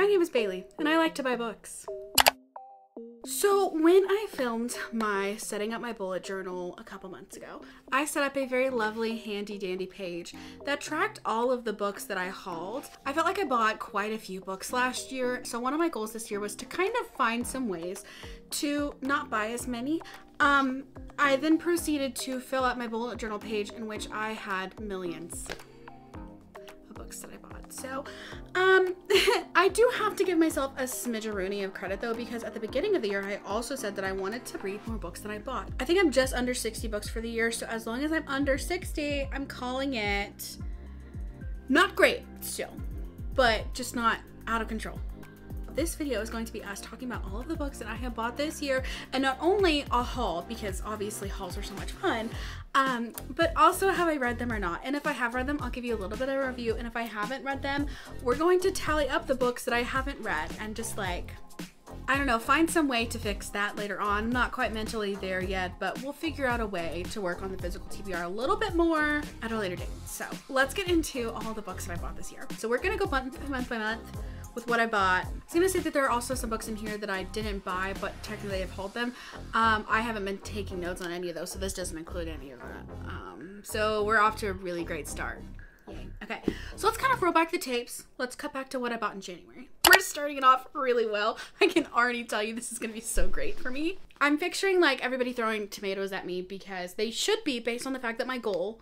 My name is Bailey, and I like to buy books. So when I filmed my setting up my bullet journal a couple months ago, I set up a very lovely handy dandy page that tracked all of the books that I hauled. I felt like I bought quite a few books last year, so one of my goals this year was to kind of find some ways to not buy as many. I then proceeded to fill out my bullet journal page in which I had millions of books that I bought. So, I do have to give myself a smidgeroony of credit though, because at the beginning of the year, I also said that I wanted to read more books than I bought. I think I'm just under 60 books for the year. So as long as I'm under 60, I'm calling it not great still, but just not out of control. This video is going to be us talking about all of the books that I have bought this year, and not only a haul, because obviously hauls are so much fun, but also have I read them or not. And if I have read them, I'll give you a little bit of a review, and if I haven't read them, we're going to tally up the books that I haven't read and just like, I don't know, find some way to fix that later on. I'm not quite mentally there yet, but we'll figure out a way to work on the physical TBR a little bit more at a later date. So let's get into all the books that I bought this year. So we're gonna go month by month with what I bought. I was gonna say that there are also some books in here that I didn't buy, but technically I've hauled them. I haven't been taking notes on any of those, so this doesn't include any of that. So we're off to a really great start. Yay. Okay, so let's kind of roll back the tapes. Let's cut back to what I bought in January. We're starting it off really well. I can already tell you this is gonna be so great for me. I'm picturing like everybody throwing tomatoes at me because they should be, based on the fact that my goal,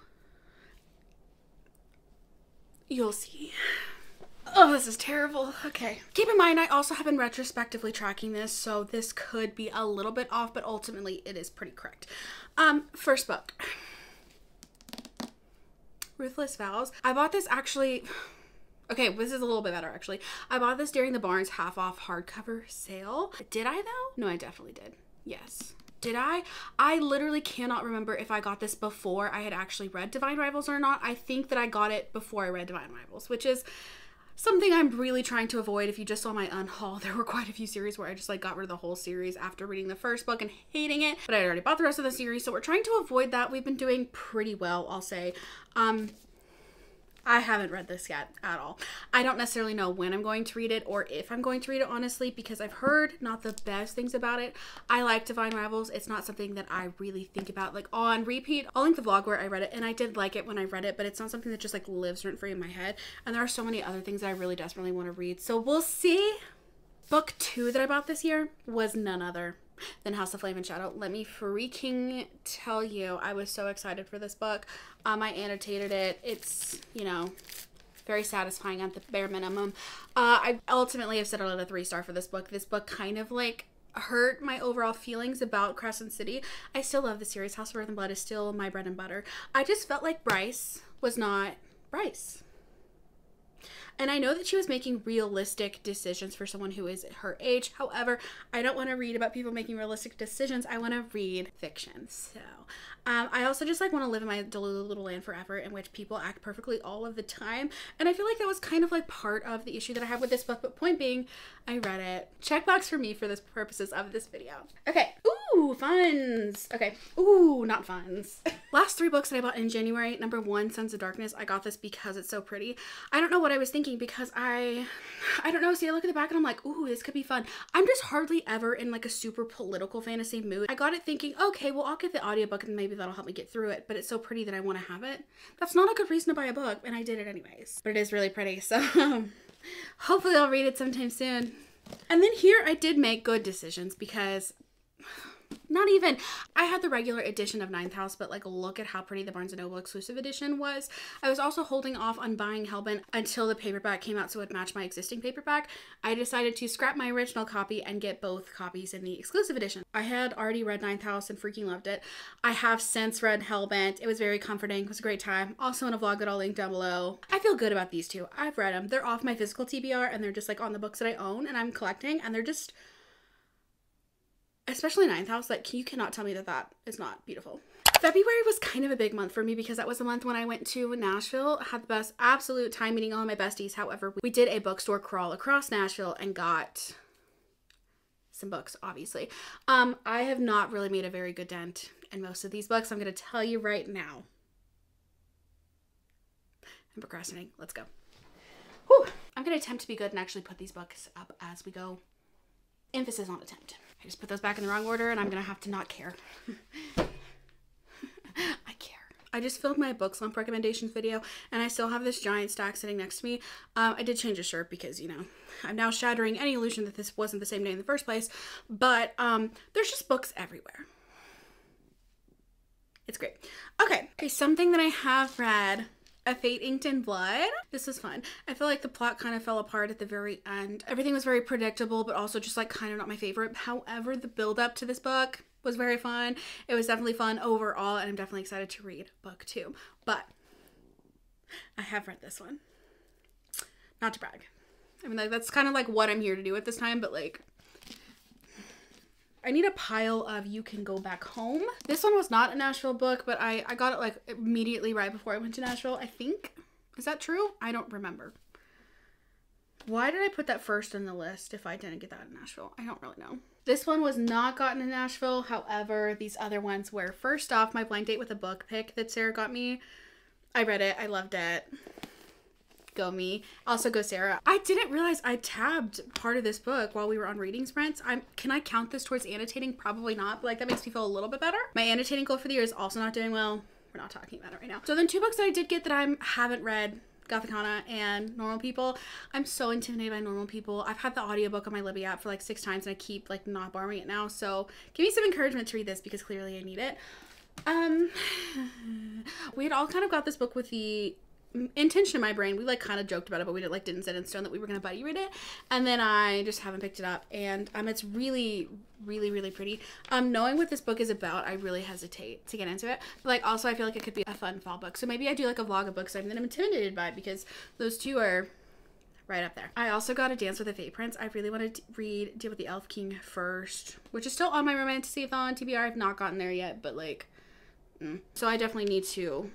you'll see. Oh, this is terrible. Okay. Keep in mind, I also have been retrospectively tracking this, so this could be a little bit off, but ultimately it is pretty correct. First book. Ruthless Vows. I bought this actually, okay, this is a little bit better actually. I bought this during the Barnes half off hardcover sale. Did I though? No, I definitely did. Yes. Did I? I literally cannot remember if I got this before I had actually read Divine Rivals or not. I think that I got it before I read Divine Rivals, which is something I'm really trying to avoid. If you just saw my unhaul, there were quite a few series where I just like got rid of the whole series after reading the first book and hating it, but I already bought the rest of the series, so we're trying to avoid that. We've been doing pretty well, I'll say. I haven't read this yet at all. I don't necessarily know when I'm going to read it or if I'm going to read it, honestly, because I've heard not the best things about it. I like Divine Rivals. It's not something that I really think about like on repeat. I'll link the vlog where I read it, and I did like it when I read it, but it's not something that just like lives rent-free in my head. And there are so many other things that I really desperately want to read. So we'll see. Book 2 that I bought this year was none other than House of Flame and Shadow. Let me freaking tell you, I was so excited for this book. I annotated it. It's, you know, very satisfying at the bare minimum. I ultimately have set it at a 3-star for this book. This book kind of like hurt my overall feelings about Crescent City. I still love the series. House of Earth and Blood is still my bread and butter. I just felt like Bryce was not Bryce. And I know that she was making realistic decisions for someone who is her age. However, I don't want to read about people making realistic decisions. I want to read fiction. So I also just like want to live in my delulu little land forever in which people act perfectly all of the time. And I feel like that was kind of like part of the issue that I have with this book. But point being, I read it. Checkbox for me for the purposes of this video. Okay. Ooh, funds. Okay. Ooh, not funds. Last 3 books that I bought in January. Number 1, Sons of Darkness. I got this because it's so pretty. I don't know what I was thinking because I don't know. See, I look at the back and I'm like, ooh, this could be fun. I'm just hardly ever in like a super political fantasy mood. I got it thinking, okay, well, I'll get the audiobook and maybe that'll help me get through it. But it's so pretty that I want to have it. That's not a good reason to buy a book, and I did it anyways. But it is really pretty, so hopefully I'll read it sometime soon. And then here I did make good decisions because not even, I had the regular edition of Ninth House, but like look at how pretty the Barnes & Noble exclusive edition was. I was also holding off on buying Hellbent until the paperback came out so it matched my existing paperback. I decided to scrap my original copy and get both copies in the exclusive edition. I had already read Ninth House and freaking loved it. I have since read Hellbent. It was very comforting. It was a great time. Also in a vlog that I'll link down below. I feel good about these 2. I've read them. They're off my physical TBR and they're just like on the books that I own and I'm collecting, and they're just, especially Ninth House, like you cannot tell me that that is not beautiful. February was kind of a big month for me because that was the month when I went to Nashville. I had the best absolute time meeting all of my besties. However, we did a bookstore crawl across Nashville and got some books, obviously. I have not really made a very good dent in most of these books. I'm going to tell you right now. I'm procrastinating. Let's go. Whew. I'm gonna attempt to be good and actually put these books up as we go. Emphasis on attempt. I just put those back in the wrong order and I'm gonna have to not care. I care. I just filmed my book slump recommendations video and I still have this giant stack sitting next to me. I did change a shirt because, you know, I'm now shattering any illusion that this wasn't the same day in the first place. But there's just books everywhere. It's great. Okay, something that I have read, A Fate Inked in Blood. This was fun. I feel like the plot kind of fell apart at the very end. Everything was very predictable, but also just like kind of not my favorite. However, the build up to this book was very fun. It was definitely fun overall, and I'm definitely excited to read book 2. But I have read this one. Not to brag. I mean, like, that's kind of like what I'm here to do at this time, but like, I need a pile of You Can Go Back Home. This one was not a Nashville book, but I got it like immediately right before I went to Nashville, I think. Is that true? I don't remember. Why did I put that first in the list if I didn't get that in Nashville? I don't really know. This one was not gotten in Nashville. However, these other ones were. First off, My Blind Date with a Book pick that Sarah got me. I read it. I loved it. Go me. Also go Sarah. I didn't realize I tabbed part of this book while we were on reading sprints. Can I count this towards annotating? Probably not, but like that makes me feel a little bit better. My annotating goal for the year is also not doing well. We're not talking about it right now. So then 2 books that I did get that I haven't read, Gothicana and Normal People. I'm so intimidated by Normal People. I've had the audiobook on my Libby app for like 6 times and I keep like not borrowing it now. So give me some encouragement to read this because clearly I need it. We had all kind of got this book with the intention in my brain. We like kind of joked about it, but we didn't set in stone that we were gonna buddy read it, and then I just haven't picked it up. And it's really pretty. Knowing what this book is about, I really hesitate to get into it, but like also I feel like it could be a fun fall book, so maybe I do like a vlog of books that I'm intimidated by, because those 2 are right up there. I also got a Dance with the Fate Prince. I really want to read Deal with the Elf King first, which is still on my Romantasy-a-thon TBR. I've not gotten there yet, but like so I definitely need to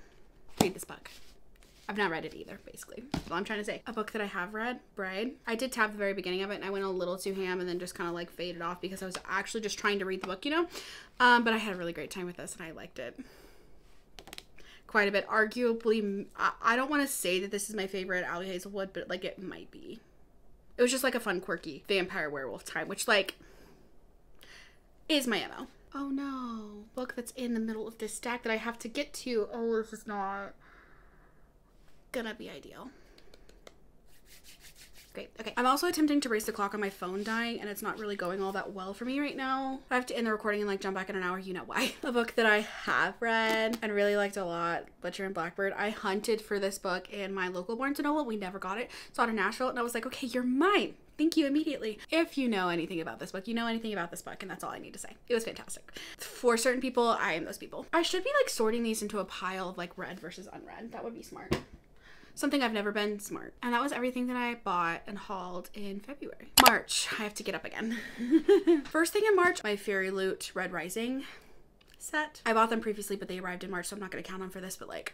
read this book. I've not read it either, basically. That's all I'm trying to say. A book that I have read, Bride. I did tab the very beginning of it and I went a little too ham and then just kind of like faded off because I was actually just trying to read the book, you know? But I had a really great time with this and I liked it quite a bit. Arguably, I don't want to say that this is my favorite Ali Hazelwood, but like it might be. It was just like a fun, quirky vampire werewolf time, which like is my MO. Oh no. Book that's in the middle of this stack that I have to get to. Oh, this is not gonna be ideal. Great. Okay. I'm also attempting to race the clock on my phone dying, and it's not really going all that well for me right now. I have to end the recording and like jump back in an hour. You know why. A book that I have read and really liked a lot, Butcher and Blackbird. I hunted for this book in my local Barnes & Noble. We never got it. Saw it in Nashville, and I was like, okay, you're mine. Thank you immediately. If you know anything about this book, you know anything about this book, and that's all I need to say. It was fantastic. For certain people, I am those people. I should be like sorting these into a pile of like read versus unread. That would be smart. Something I've never been smart. And that was everything that I bought and hauled in February. March, I have to get up again. First thing in March, my Fairy Loot Red Rising set. I bought them previously, but they arrived in March, so I'm not gonna count them for this, but like,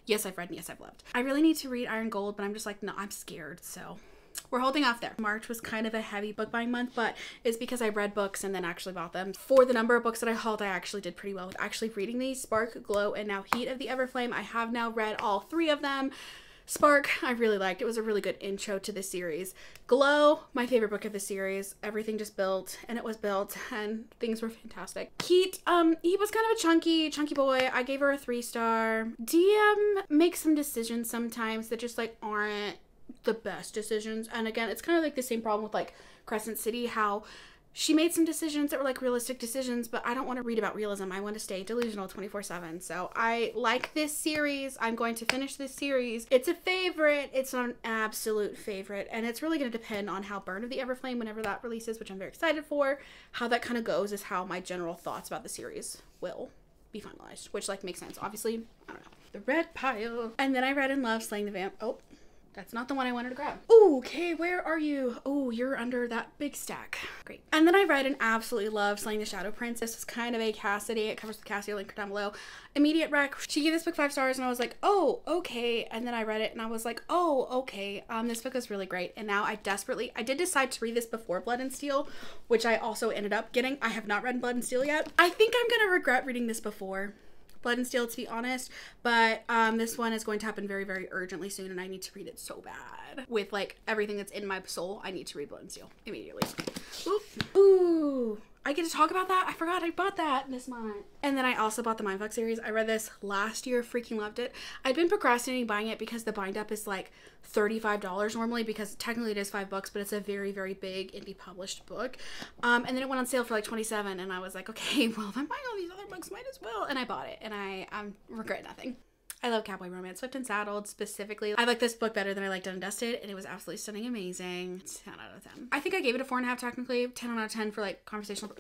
yes, I've read and yes, I've loved. I really need to read Iron Gold, but I'm just like, no, I'm scared, so we're holding off there. March was kind of a heavy book buying month, but it's because I read books and then actually bought them. For the number of books that I hauled, I actually did pretty well with actually reading these. Spark, Glow, and now Heat of the Everflame. I have now read all 3 of them. Spark, I really liked. It was a really good intro to the series. Glow, my favorite book of the series. Everything just built, and it was built, and things were fantastic. Heat, he was kind of a chunky boy. I gave her a 3-star. DM makes some decisions sometimes that just like aren't the best decisions, and again, it's kind of like the same problem with like Crescent City, how she made some decisions that were like realistic decisions, but I don't want to read about realism. I want to stay delusional 24/7. So I like this series. I'm going to finish this series. It's a favorite. It's not an absolute favorite, and it's really going to depend on how Burn of the Everflame, whenever that releases, which I'm very excited for, how that kind of goes is how my general thoughts about the series will be finalized, which like makes sense. Obviously, I don't know. The red pile. And then I read and loved Slaying the Vamp. Oh, that's not the one I wanted to grab. Ooh, okay, where are you? Oh, you're under that big stack. Great. And then I read and absolutely loved Slaying the Shadow Prince. This is kind of a Cassidy. It covers the Cassidy, link down below. Immediate rec. She gave this book 5 stars and I was like, oh, okay. And then I read it and I was like, oh, okay. This book is really great. And now I did decide to read this before Blood and Steel, which I also ended up getting. I have not read Blood and Steel yet. I think I'm gonna regret reading this before Blood and Steel, to be honest, but this one is going to happen very, very urgently soon, and I need to read it so bad. With like everything that's in my soul, I need to read Blood and Steel immediately. Ooh, I get to talk about that? I forgot I bought that this month. And then I also bought the Mindfuck series. I read this last year, freaking loved it. I'd been procrastinating buying it because the bind up is like $35 normally, because technically it is $5, but it's a very, very big indie published book. And then it went on sale for like $27, and I was like, okay, well, if I'm buying all these other books, might as well. And I bought it, and I regret nothing. I love cowboy romance. Swift and Saddled specifically. I like this book better than I like Done and Dusted, and it was absolutely stunning, amazing. 10 out of 10. I think I gave it a 4.5 technically. 10 out of 10 for like conversational.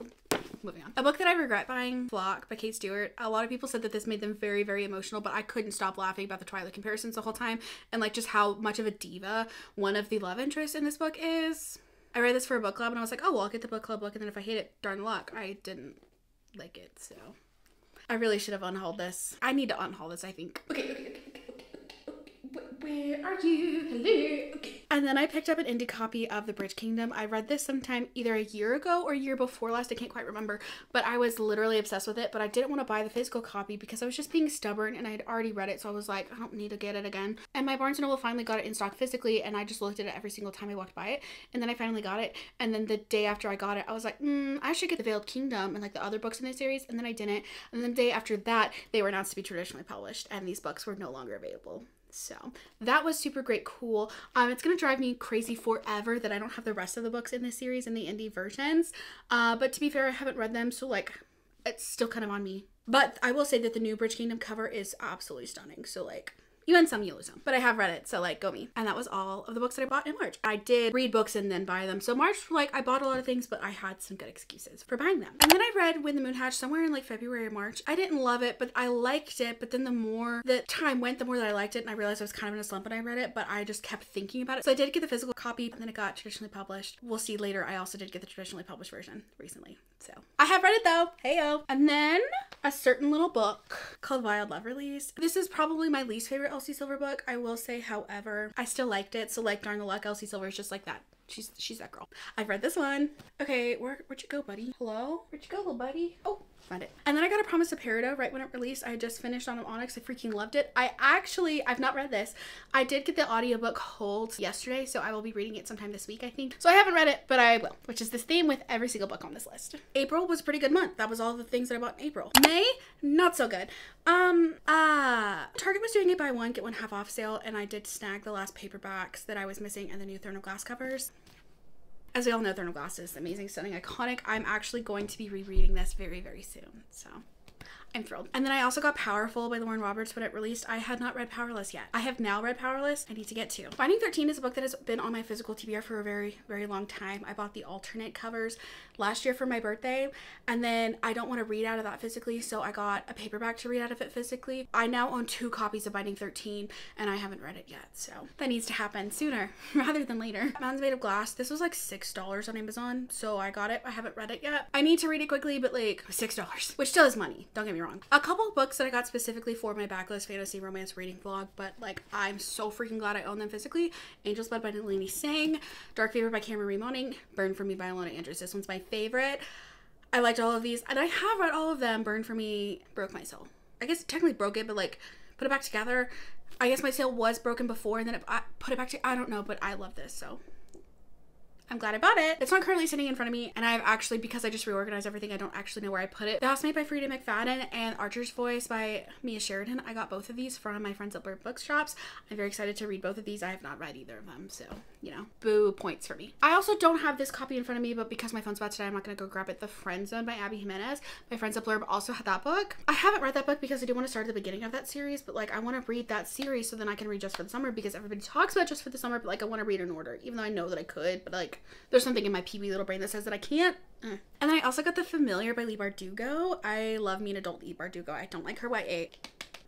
Moving on. A book that I regret buying, Flock by Kate Stewart. A lot of people said that this made them very, very emotional, but I couldn't stop laughing about the Twilight comparisons the whole time, and like just how much of a diva one of the love interests in this book is. I read this for a book club, and I was like, oh, well, I'll get the book club book, and then if I hate it, darn luck. I didn't like it, so I really should have unhauled this. I need to unhaul this, I think. Okay. Where are you? Hello. Okay. And then I picked up an indie copy of The Bridge Kingdom. I read this sometime either a year ago or a year before last. I can't quite remember, but I was literally obsessed with it, but I didn't want to buy the physical copy because I was just being stubborn, and I had already read it, so I was like, I don't need to get it again. And my Barnes & Noble finally got it in stock physically, and I just looked at it every single time I walked by it, and then I finally got it, and then the day after I got it, I was like, I should get The Veiled Kingdom and like the other books in this series, and then I didn't. And then the day after that, they were announced to be traditionally published, and these books were no longer available. So that was super great, cool. It's gonna drive me crazy forever that I don't have the rest of the books in this series in the indie versions. But to be fair, I haven't read them, so like it's still kind of on me. But I will say that the new Bridge Kingdom cover is absolutely stunning. So like, you win some, you lose some. But I have read it, so like, go me. And that was all of the books that I bought in March. I did read books and then buy them. So March, like, I bought a lot of things, but I had some good excuses for buying them. And then I read When the Moon Hatched somewhere in like February or March. I didn't love it, but I liked it. But then the more the time went, the more that I liked it. And I realized I was kind of in a slump when I read it, but I just kept thinking about it. So I did get the physical copy, and then it got traditionally published. We'll see later. I also did get the traditionally published version recently. So I have read it though. Heyo. And then a certain little book called Wild Love released. This is probably my least favorite Elsie Silver book. I will say, however, I still liked it. So like, darn the luck, Elsie Silver is just like that. She's that girl. I've read this one. Okay, where'd you go, buddy? Hello? Where'd you go, little buddy? Oh, found it. And then I got A Promise of Peridot right when it released. I had just finished on Onyx. I freaking loved it. I've not read this. I did get the audiobook hold yesterday, so I will be reading it sometime this week, I think. So I haven't read it, but I will, which is this theme with every single book on this list. April was a pretty good month. That was all the things that I bought in April. May, not so good. Target was doing a buy one, get one half off sale, and I did snag the last paperbacks that I was missing and the new Throne of Glass covers. As we all know, Throne of Glass is amazing, stunning, iconic. I'm actually going to be rereading this very, very soon, so I'm thrilled. And then I also got Powerful by Lauren Roberts when it released. I had not read Powerless yet. I have now read Powerless. I need to get to. Binding 13 is a book that has been on my physical TBR for a very, very long time. I bought the alternate covers last year for my birthday, and then I don't want to read out of that physically, so I got a paperback to read out of it physically. I now own 2 copies of Binding 13, and I haven't read it yet, so that needs to happen sooner rather than later. Mountains Made of Glass. This was like $6 on Amazon, so I got it. I haven't read it yet. I need to read it quickly, but like $6, which still is money. Don't get me wrong. A couple of books that I got specifically for my backlist fantasy romance reading vlog, but like I'm so freaking glad I own them physically. Angel's Blood by Nalini Singh, Dark Fever by Cameron Marie Moning, Burn for Me by Ilona Andrews. This one's my favorite. I liked all of these, and I have read all of them. Burn for Me broke my soul. I guess it technically broke it, but like put it back together. I guess my soul was broken before, and then I put it back to, I don't know, but I love this, so I'm glad I bought it. It's not currently sitting in front of me, and I've actually, because I just reorganized everything, I don't actually know where I put it. The Housemaid by Frida McFadden and Archer's Voice by Mia Sheridan. I got both of these from my friends at Blurb Bookshops. I'm very excited to read both of these. I have not read either of them, so, you know, boo points for me. I also don't have this copy in front of me, but because my phone's about to die, I'm not going to go grab it. The Friend Zone by Abby Jimenez. My friends at Blurb also had that book. I haven't read that book because I do want to start at the beginning of that series, but like I want to read that series so then I can read Just for the Summer, because everybody talks about Just for the Summer, but like I want to read in order, even though I know that I could, but like there's something in my PB little brain that says that I can't. And then I also got The Familiar by Leigh Bardugo. I love me an adult Leigh Bardugo. I don't like her YA.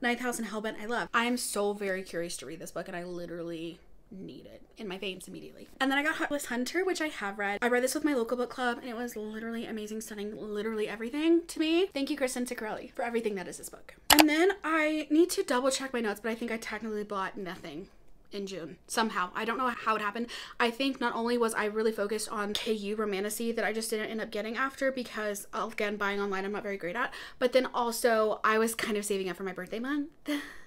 Ninth House and Hellbent I love. I am so very curious to read this book, and I literally need it in my veins immediately. And then I got Heartless Hunter, which I have read. I read this with my local book club, and it was literally amazing, stunning, literally everything to me. Thank you, Kristen Ciccarelli, for everything that is this book. And then I need to double check my notes, but I think I technically bought nothing in June somehow. I don't know how it happened. I think not only was I really focused on KU Romantasy that I just didn't end up getting after because, again, buying online I'm not very great at, but then also I was kind of saving up for my birthday month.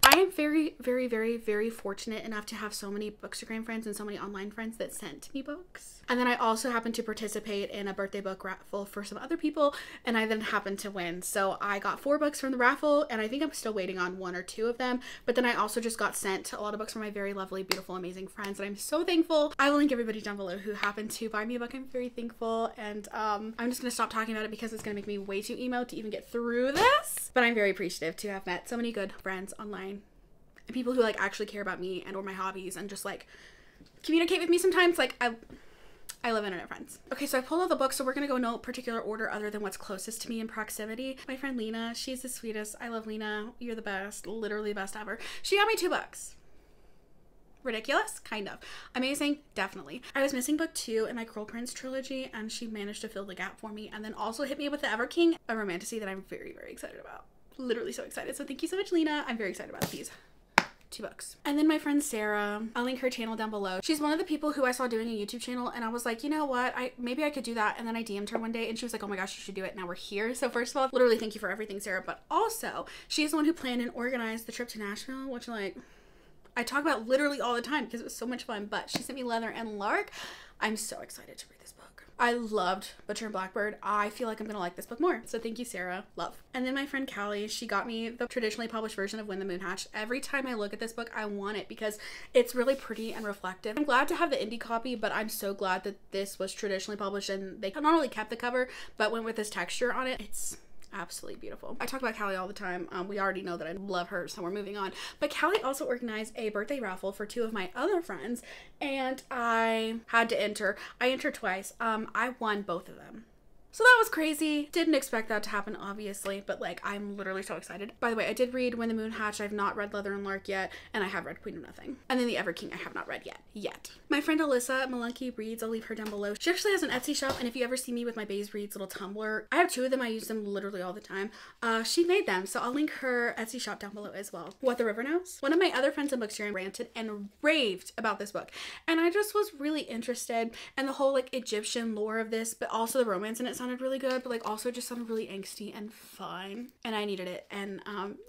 I am very, very, very, very fortunate enough to have so many Bookstagram friends and so many online friends that sent me books. And then I also happened to participate in a birthday book raffle for some other people, and I then happened to win. So I got 4 books from the raffle, and I think I'm still waiting on 1 or 2 of them. But then I also just got sent a lot of books from my very lovely, beautiful, amazing friends, and I'm so thankful. I will link everybody down below who happened to buy me a book. I'm very thankful, and I'm just gonna stop talking about it because it's gonna make me way too emo to even get through this. But I'm very appreciative to have met so many good friends online. And people who like actually care about me and or my hobbies and just like communicate with me sometimes. Like I love internet friends. Okay, so I pulled out the book, so we're gonna go in no particular order other than what's closest to me in proximity. My friend Lena, she's the sweetest. I love Lena. You're the best, literally the best ever. She got me 2 books. Ridiculous? Kind of. Amazing? Definitely. I was missing book 2 in my Curl Prince trilogy, and she managed to fill the gap for me, and then also hit me with the Everking, a Romantasy that I'm very, very excited about. Literally so excited. So thank you so much, Lena. I'm very excited about these 2 books. And then my friend Sarah, I'll link her channel down below. She's one of the people who I saw doing a YouTube channel, and I was like, you know what, maybe I could do that. And then I DM'd her one day and she was like, oh my gosh, you should do it. Now we're here. So first of all, literally thank you for everything, Sarah, but also she's the one who planned and organized the trip to Nashville, which like I talk about literally all the time because it was so much fun. But she sent me Leather and Lark. I'm so excited to read this book. I loved Butcher and Blackbird. I feel like I'm gonna like this book more. So thank you, Sarah. Love. And then my friend Callie, she got me the traditionally published version of When the Moon Hatched. Every time I look at this book, I want it because it's really pretty and reflective. I'm glad to have the indie copy, but I'm so glad that this was traditionally published and they not only kept the cover, but went with this texture on it. It's absolutely beautiful. I talk about Callie all the time. We already know that I love her, so we're moving on. But Callie also organized a birthday raffle for 2 of my other friends, and I had to enter. I entered twice. I won both of them. So that was crazy. Didn't expect that to happen, obviously, but like I'm literally so excited. By the way, I did read When the Moon Hatched. I've not read Leather and Lark yet, and I have read Queen of Nothing. And then the Everking I have not read yet. My friend Alyssa Malunky Reads, I'll leave her down below. She actually has an Etsy shop, and if you ever see me with my Bays Reads little Tumblr, I have 2 of them. I use them literally all the time. She made them, so I'll link her Etsy shop down below as well. What the River Knows. One of my other friends in Bookstagram ranted and raved about this book, and I just was really interested in the whole like Egyptian lore of this, but also the romance in it sounded really good, but like also just sounded really angsty and fun, and I needed it, and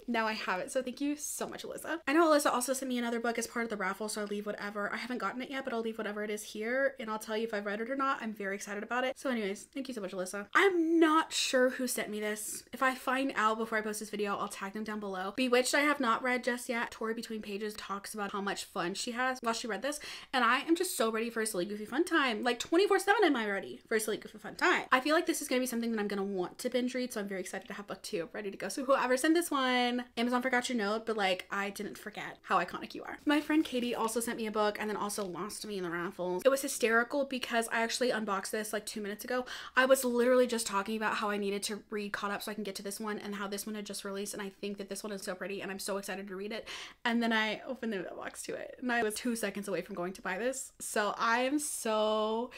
now I have it. So thank you so much, Alyssa. I know Alyssa also sent me another book as part of the raffle, so I'll leave whatever. I haven't gotten it yet, but I'll leave whatever it is here, and I'll tell you if I've read it or not. I'm very excited about it. So anyways, thank you so much, Alyssa. I'm not sure who sent me this. If I find out before I post this video, I'll tag them down below. Bewitched I have not read just yet. Tori Between Pages talks about how much fun she has while she read this, and I am just so ready for a silly goofy fun time. Like 24/7 am I ready for a silly goofy fun time. I feel like this is gonna be something that I'm gonna want to binge read, so I'm very excited to have book 2 ready to go. So whoever sent this one, Amazon forgot your note, but like I didn't forget how iconic you are. My friend Katie also sent me a book and then also lost me in the raffles. It was hysterical because I actually unboxed this like 2 minutes ago. I was literally just talking about how I needed to read Caught Up so I can get to this one, and how this one had just released, and I think that this one is so pretty and I'm so excited to read it. And then I opened the mailbox to it and I was 2 seconds away from going to buy this. So I am so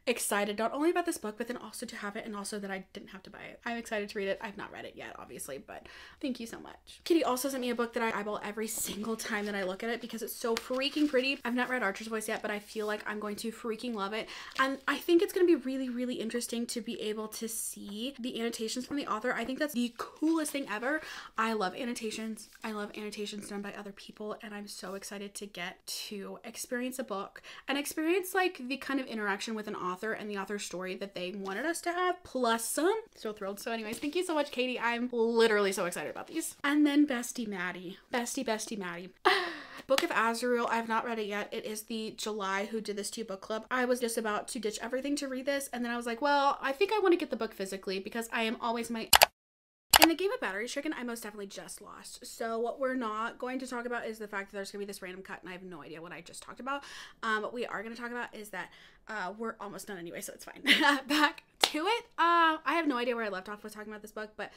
excited not only about this book, but then also to have it, and also that I didn't have to buy it. I'm excited to read it. I've not read it yet, obviously, but thank you so much. Kitty also sent me a book that I eyeball every single time that I look at it because it's so freaking pretty. I've not read Archer's Voice yet, but I feel like I'm going to freaking love it. And I think it's going to be really, really interesting to be able to see the annotations from the author. I think that's the coolest thing ever. I love annotations. I love annotations done by other people, and I'm so excited to get to experience a book and experience like the kind of interaction with an author and the author's story that they wanted us to have, plus some. So thrilled. So anyways, thank you so much, Katie. I'm literally so excited about these. And then Bestie Maddie. Bestie Maddie. Book of Azrael, I have not read it yet. It is the July Who Did This To You book club. I was just about to ditch everything to read this, and then I was like, well, I think I want to get the book physically because I am always in the game of Battery Chicken, I most definitely just lost. So what we're not going to talk about is the fact that there's going to be this random cut and I have no idea what I just talked about. What we are going to talk about is that we're almost done anyway, so it's fine. Back to it. I have no idea where I left off with talking about this book, but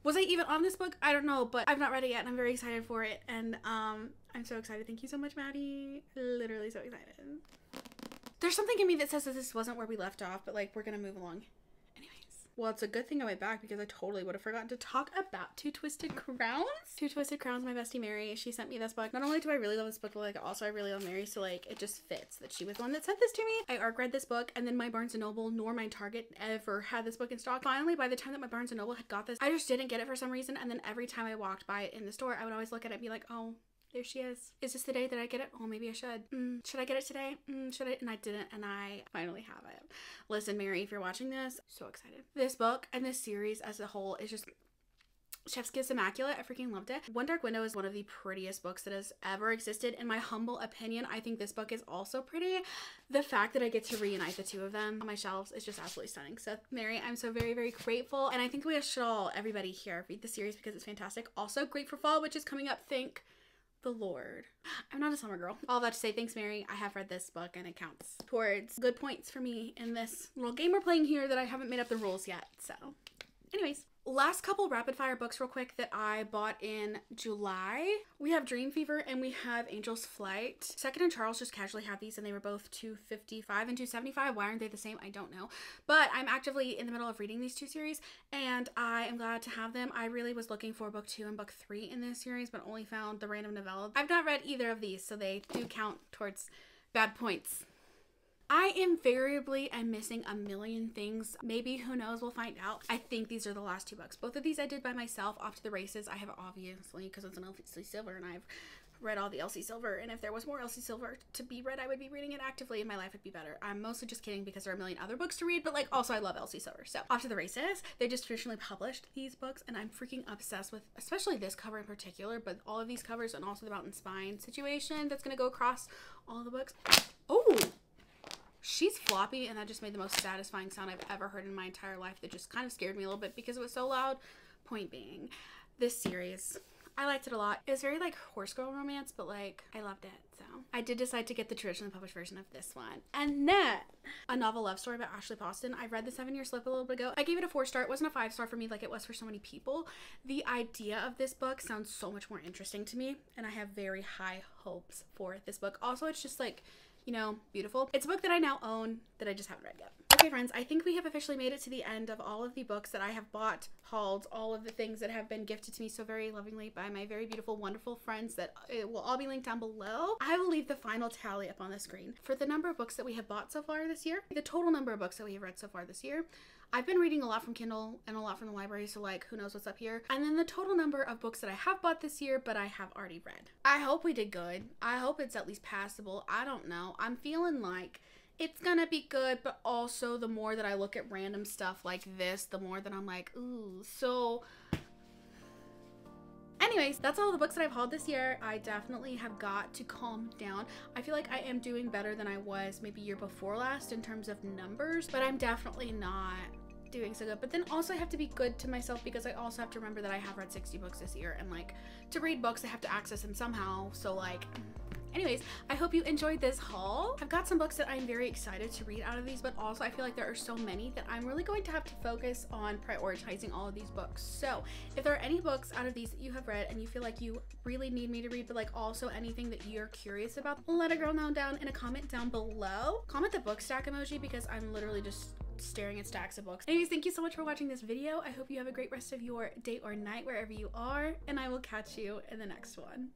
was I even on this book? I don't know, but I've not read it yet and I'm very excited for it. And I'm so excited. Thank you so much, Maddie. Literally so excited. There's something in me that says that this wasn't where we left off, but like we're going to move along. Well, it's a good thing I went back because I totally would have forgotten to talk about Two Twisted Crowns. Two Twisted Crowns, my bestie Mary, she sent me this book. Not only do I really love this book, but like also I really love Mary, so like it just fits that she was the one that sent this to me. I arc read this book, and then my Barnes & Noble nor my Target ever had this book in stock. Finally, by the time that my Barnes & Noble had got this, I just didn't get it for some reason, and then every time I walked by it in the store, I would always look at it and be like, oh, there she is. Is this the day that I get it? Oh, maybe I should. Should I get it today? Should I? And I didn't, and I finally have it. Listen, Mary, if you're watching this, so excited. This book and this series as a whole is just Chef's Kiss Immaculate. I freaking loved it. One Dark Window is one of the prettiest books that has ever existed. In my humble opinion, I think this book is also pretty. The fact that I get to reunite the two of them on my shelves is just absolutely stunning. So Mary, I'm so very, very grateful. And I think we should all, everybody here, read the series because it's fantastic. Also great for fall, which is coming up. Thank the Lord. I'm not a summer girl. All that to say, thanks Mary. I have read this book and it counts towards good points for me in this little game we're playing here that I haven't made up the rules yet. So anyways, last couple rapid fire books real quick that I bought in July. We have Dream Fever and we have Angel's Flight. Second and Charles just casually have these and they were both $255 and $275. Why aren't they the same? I don't know. But I'm actively in the middle of reading these two series and I am glad to have them. I really was looking for book 2 and book 3 in this series, but only found the random novella. I've not read either of these, so they do count towards bad points. I invariably am missing a million things. Maybe, who knows, we'll find out. I think these are the last 2 books. Both of these I did by myself. Off to the Races, I have obviously, because it's an Elsie Silver, and I've read all the Elsie Silver, and if there was more Elsie Silver to be read, I would be reading it actively and my life would be better. I'm mostly just kidding because there are a million other books to read, but like also I love Elsie Silver. So Off to the Races, they just traditionally published these books and I'm freaking obsessed with especially this cover in particular, but all of these covers and also the Mountain Spine situation that's going to go across all the books. Oh! She's floppy, and that just made the most satisfying sound I've ever heard in my entire life that just kind of scared me a little bit because it was so loud. Point being, this series, I liked it a lot. It was very like horse girl romance, but like I loved it. So I did decide to get the traditionally published version of this one. And then A Novel Love Story by Ashley Poston. I read the 7-Year Slip a little bit ago. I gave it a 4-star. It wasn't a 5-star for me like it was for so many people. The idea of this book sounds so much more interesting to me, and I have very high hopes for this book. Also, it's just like, you know, beautiful. It's a book that I now own that I just haven't read yet. Okay, friends, I think we have officially made it to the end of all of the books that I have bought, hauled, all of the things that have been gifted to me so very lovingly by my very beautiful, wonderful friends that it will all be linked down below. I will leave the final tally up on the screen. For the number of books that we have bought so far this year, the total number of books that we have read so far this year, I've been reading a lot from Kindle and a lot from the library, so like who knows what's up here. And then the total number of books that I have bought this year, but I have already read. I hope we did good. I hope it's at least passable. I don't know. I'm feeling like it's gonna be good, but also the more that I look at random stuff like this, the more that I'm like, ooh. So anyways, that's all the books that I've hauled this year. I definitely have got to calm down. I feel like I am doing better than I was maybe year before last in terms of numbers, but I'm definitely not doing so good. But then also I have to be good to myself because I also have to remember that I have read 60 books this year, and like to read books I have to access them somehow. So like anyways, I hope you enjoyed this haul. I've got some books that I'm very excited to read out of these, but also I feel like there are so many that I'm really going to have to focus on prioritizing all of these books. So if there are any books out of these that you have read and you feel like you really need me to read, but like also anything that you're curious about, let a girl know down in a comment down below. Comment the book stack emoji because I'm literally just staring at stacks of books. Anyways, thank you so much for watching this video. I hope you have a great rest of your day or night wherever you are, and I will catch you in the next one.